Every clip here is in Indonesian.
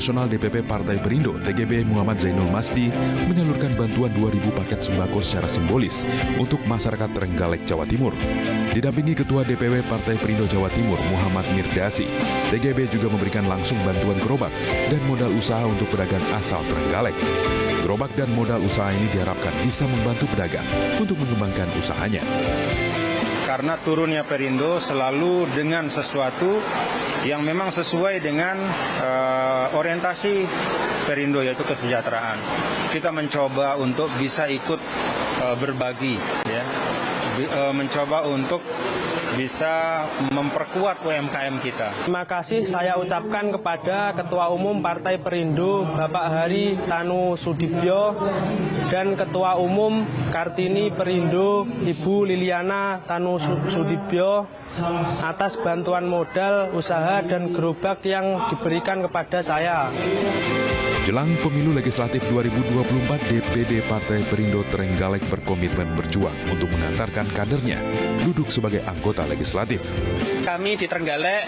Nasional DPP Partai Perindo TGB Muhammad Zainul Masdi menyalurkan bantuan 2.000 paket sembako secara simbolis untuk masyarakat Trenggalek, Jawa Timur. Didampingi Ketua DPW Partai Perindo Jawa Timur Muhammad Mirdasi, TGB juga memberikan langsung bantuan gerobak dan modal usaha untuk pedagang asal Trenggalek. Gerobak dan modal usaha ini diharapkan bisa membantu pedagang untuk mengembangkan usahanya. Karena turunnya Perindo selalu dengan sesuatu yang memang sesuai dengan orientasi Perindo, yaitu kesejahteraan. Kita mencoba untuk bisa ikut berbagi, ya, mencoba untuk bisa memperkuat UMKM kita. Terima kasih saya ucapkan kepada Ketua Umum Partai Perindo Bapak Hari Tanu Sudibyo dan Ketua Umum Kartini Perindo Ibu Liliana Tanu Sudibyo atas bantuan modal, usaha, dan gerobak yang diberikan kepada saya. Jelang pemilu legislatif 2024, DPD Partai Perindo Trenggalek berkomitmen berjuang untuk mengantarkan kadernya duduk sebagai anggota legislatif. Kami di Trenggalek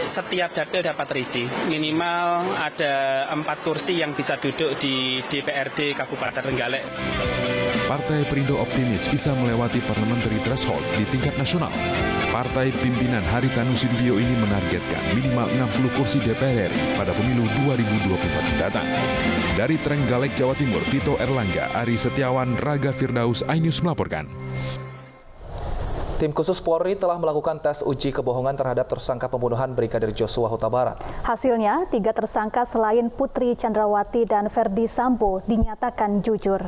setiap dapil dapat terisi. Minimal ada 4 kursi yang bisa duduk di DPRD Kabupaten Trenggalek. Partai Perindo optimis bisa melewati parliamentary threshold di tingkat nasional. Partai pimpinan Hari Tanu Sudibyo ini menargetkan minimal 60 kursi DPR RI pada pemilu 2024 mendatang. Dari Trenggalek, Jawa Timur, Vito Erlangga, Ari Setiawan, Raga Firdaus, iNews melaporkan. Tim khusus Polri telah melakukan tes uji kebohongan terhadap tersangka pembunuhan Brigadir Joshua Huta Barat. Hasilnya, 3 tersangka selain Putri Chandrawati dan Verdi Sambo dinyatakan jujur.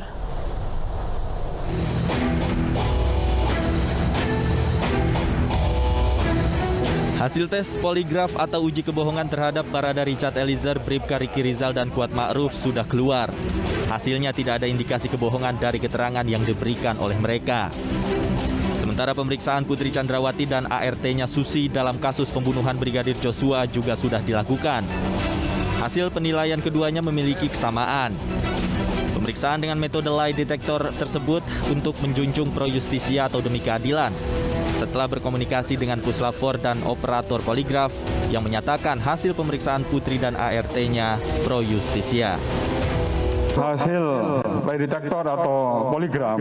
Hasil tes poligraf atau uji kebohongan terhadap Barada Richard Eliezer, Bribka Riki Rizal, dan Kuat Ma'ruf sudah keluar. Hasilnya tidak ada indikasi kebohongan dari keterangan yang diberikan oleh mereka. Sementara pemeriksaan Putri Chandrawati dan ART-nya Susi dalam kasus pembunuhan Brigadir Joshua juga sudah dilakukan. Hasil penilaian keduanya memiliki kesamaan. Pemeriksaan dengan metode lie detector tersebut untuk menjunjung pro justisia atau demi keadilan. Setelah berkomunikasi dengan puslap 4 dan operator poligraf yang menyatakan hasil pemeriksaan Putri dan ART-nya pro justisia. Hasil lie detector atau poligraf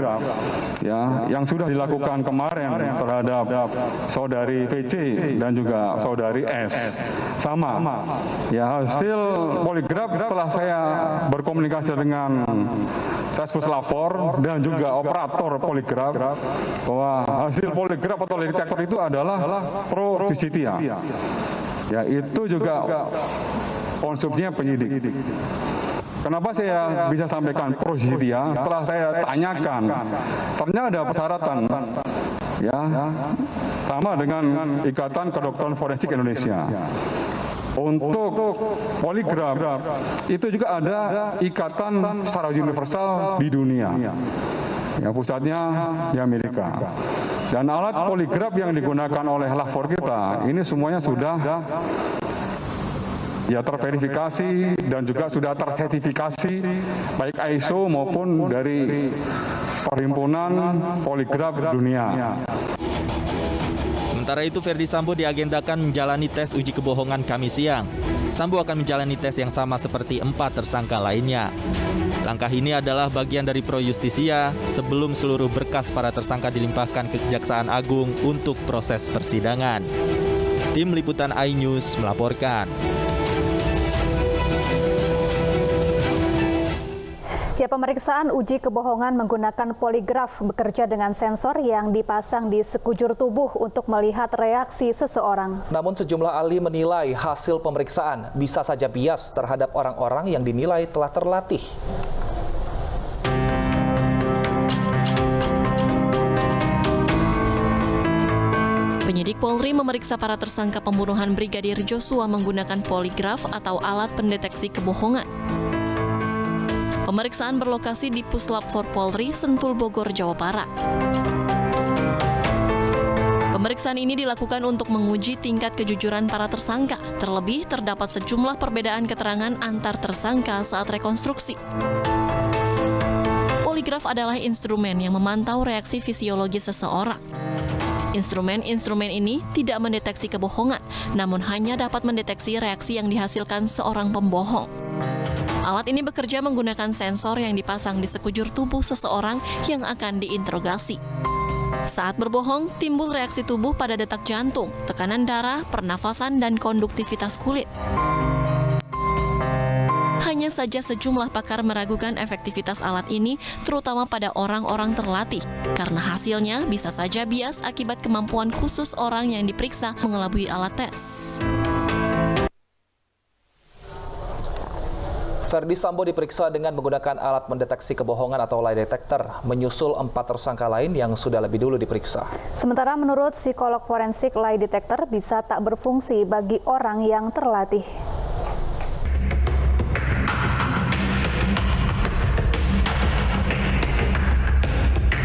ya yang sudah dilakukan kemarin terhadap saudari VC dan juga saudari S sama ya, hasil poligraf setelah saya berkomunikasi dengan tes puslap 4 dan juga operator poligraf bahwa hasil poligraf atau lie detector itu adalah pro justisia ya, itu juga konsumsinya penyidik. Kenapa saya bisa sampaikan pro justisia? Setelah saya tanyakan, ternyata ada persyaratan, ya, sama dengan Ikatan Kedokteran Forensik Indonesia. Untuk poligraf itu juga ada ikatan secara universal di dunia, ya, pusatnya di Amerika. Dan alat poligraf yang digunakan oleh LAVOR kita ini semuanya sudah ya terverifikasi dan juga sudah tersertifikasi baik ISO maupun dari Perhimpunan Poligraf Dunia. Sementara itu, Verdi Sambo diagendakan menjalani tes uji kebohongan Kamis siang. Sambo akan menjalani tes yang sama seperti 4 tersangka lainnya. Langkah ini adalah bagian dari pro justisia sebelum seluruh berkas para tersangka dilimpahkan ke Kejaksaan Agung untuk proses persidangan. Tim Liputan iNews melaporkan. Ya, pemeriksaan uji kebohongan menggunakan poligraf bekerja dengan sensor yang dipasang di sekujur tubuh untuk melihat reaksi seseorang. Namun sejumlah ahli menilai hasil pemeriksaan bisa saja bias terhadap orang-orang yang dinilai telah terlatih. Penyidik Polri memeriksa para tersangka pembunuhan Brigadir Joshua menggunakan poligraf atau alat pendeteksi kebohongan. Pemeriksaan berlokasi di Puslap 4 Polri, Sentul, Bogor, Jawa Barat. Pemeriksaan ini dilakukan untuk menguji tingkat kejujuran para tersangka. Terlebih, terdapat sejumlah perbedaan keterangan antar tersangka saat rekonstruksi. Poligraf adalah instrumen yang memantau reaksi fisiologi seseorang. Instrumen-instrumen ini tidak mendeteksi kebohongan, namun hanya dapat mendeteksi reaksi yang dihasilkan seorang pembohong. Alat ini bekerja menggunakan sensor yang dipasang di sekujur tubuh seseorang yang akan diinterogasi. Saat berbohong, timbul reaksi tubuh pada detak jantung, tekanan darah, pernafasan, dan konduktivitas kulit. Hanya saja sejumlah pakar meragukan efektivitas alat ini, terutama pada orang-orang terlatih, karena hasilnya bisa saja bias akibat kemampuan khusus orang yang diperiksa mengelabui alat tes. Ferdi Sambo diperiksa dengan menggunakan alat mendeteksi kebohongan atau lie detector, menyusul 4 tersangka lain yang sudah lebih dulu diperiksa. Sementara menurut psikolog forensik, lie detector bisa tak berfungsi bagi orang yang terlatih.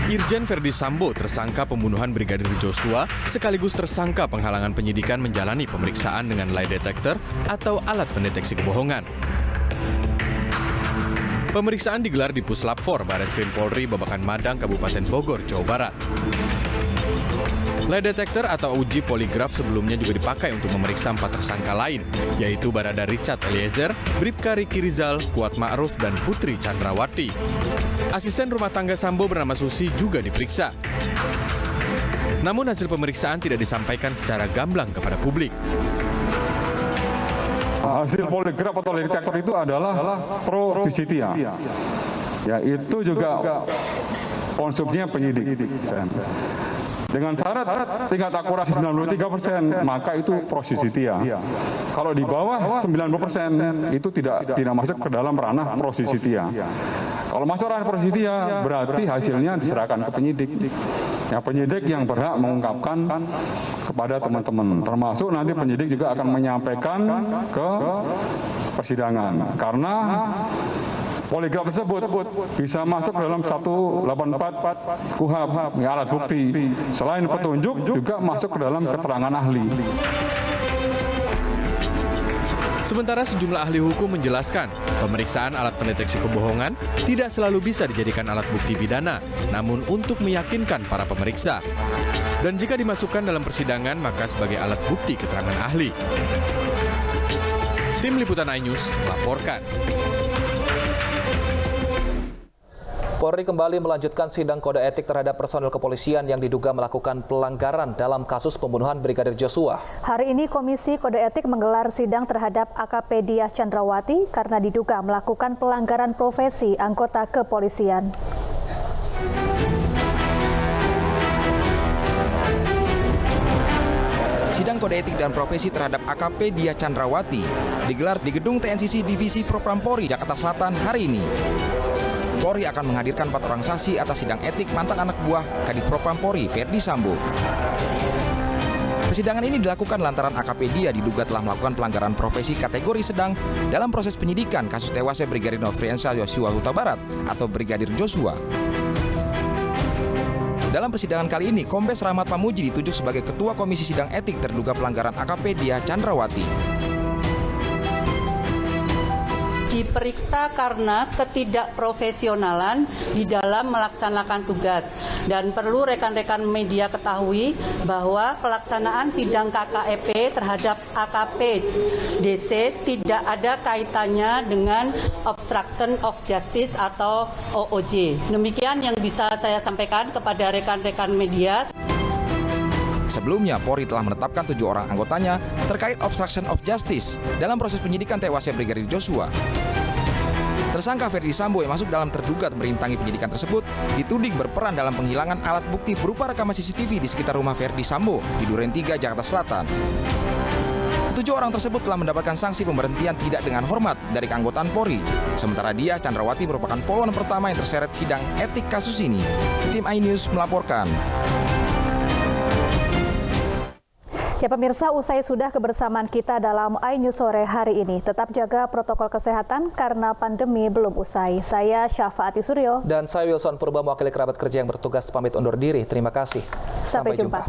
Irjen Ferdi Sambo, tersangka pembunuhan Brigadir Joshua, sekaligus tersangka penghalangan penyidikan menjalani pemeriksaan dengan lie detector atau alat pendeteksi kebohongan. Pemeriksaan digelar di Puslap 4 Bareskrim Polri Babakan Madang, Kabupaten Bogor, Jawa Barat. Lie detector atau uji poligraf sebelumnya juga dipakai untuk memeriksa 4 tersangka lain, yaitu Barada Richard Eliezer, Bribka Riki Rizal, Kuat Ma'ruf, dan Putri Chandrawati. Asisten rumah tangga Sambo bernama Susi juga diperiksa. Namun hasil pemeriksaan tidak disampaikan secara gamblang kepada publik. Hasil poligraf atau lie detector itu adalah pro justitia. Ya, itu juga konsumsinya penyidik. Dengan syarat tingkat akurasi 93%, maka itu pro justitia. Kalau di bawah 90% itu tidak masuk ke dalam ranah pro justitia. Kalau masuk ranah pro justitia, berarti hasilnya diserahkan ke penyidik. Ya, penyidik yang berhak mengungkapkan kepada teman-teman, termasuk nanti penyidik juga akan menyampaikan ke persidangan. Karena poligraf tersebut bisa masuk dalam 184 KUHP, alat bukti. Selain petunjuk, juga masuk ke dalam keterangan ahli. Sementara sejumlah ahli hukum menjelaskan, pemeriksaan alat pendeteksi kebohongan tidak selalu bisa dijadikan alat bukti pidana, namun untuk meyakinkan para pemeriksa. Dan jika dimasukkan dalam persidangan, maka sebagai alat bukti keterangan ahli. Tim Liputan iNews melaporkan. Polri kembali melanjutkan sidang kode etik terhadap personel kepolisian yang diduga melakukan pelanggaran dalam kasus pembunuhan Brigadir Joshua. Hari ini Komisi Kode Etik menggelar sidang terhadap AKP Diah Chandrawati karena diduga melakukan pelanggaran profesi anggota kepolisian. Sidang kode etik dan profesi terhadap AKP Diah Chandrawati digelar di Gedung TNCC Divisi Propam Polri, Jakarta Selatan hari ini. Polri akan menghadirkan 4 orang saksi atas sidang etik mantan anak buah Kadif Propam Polri, Ferdi Sambo. Persidangan ini dilakukan lantaran AKP Diah diduga telah melakukan pelanggaran profesi kategori sedang dalam proses penyidikan kasus tewasnya Brigadir Nofriansah Yosua Huta Barat atau Brigadir Joshua. Dalam persidangan kali ini, Kombes Rahmat Pamuji ditunjuk sebagai Ketua Komisi Sidang Etik terduga pelanggaran AKP Diah Chandrawati. Diperiksa karena ketidakprofesionalan di dalam melaksanakan tugas. Dan perlu rekan-rekan media ketahui bahwa pelaksanaan sidang KKEP terhadap AKP DC tidak ada kaitannya dengan obstruction of justice atau OOJ. Demikian yang bisa saya sampaikan kepada rekan-rekan media. Sebelumnya, Polri telah menetapkan 7 orang anggotanya terkait obstruction of justice dalam proses penyidikan tewasnya Brigadir Joshua. Tersangka Ferdi Sambo yang masuk dalam terduga merintangi penyidikan tersebut dituding berperan dalam penghilangan alat bukti berupa rekaman CCTV di sekitar rumah Ferdi Sambo di Duren 3, Jakarta Selatan. Ketujuh orang tersebut telah mendapatkan sanksi pemberhentian tidak dengan hormat dari keanggotaan Polri. Sementara Diah Chandrawati merupakan polwan pertama yang terseret sidang etik kasus ini. Tim iNews melaporkan. Ya pemirsa, usai sudah kebersamaan kita dalam iNews sore hari ini. Tetap jaga protokol kesehatan karena pandemi belum usai. Saya Syafaati Suryo. Dan saya Wilson Purba, mewakili kerabat kerja yang bertugas pamit undur diri. Terima kasih. Sampai jumpa.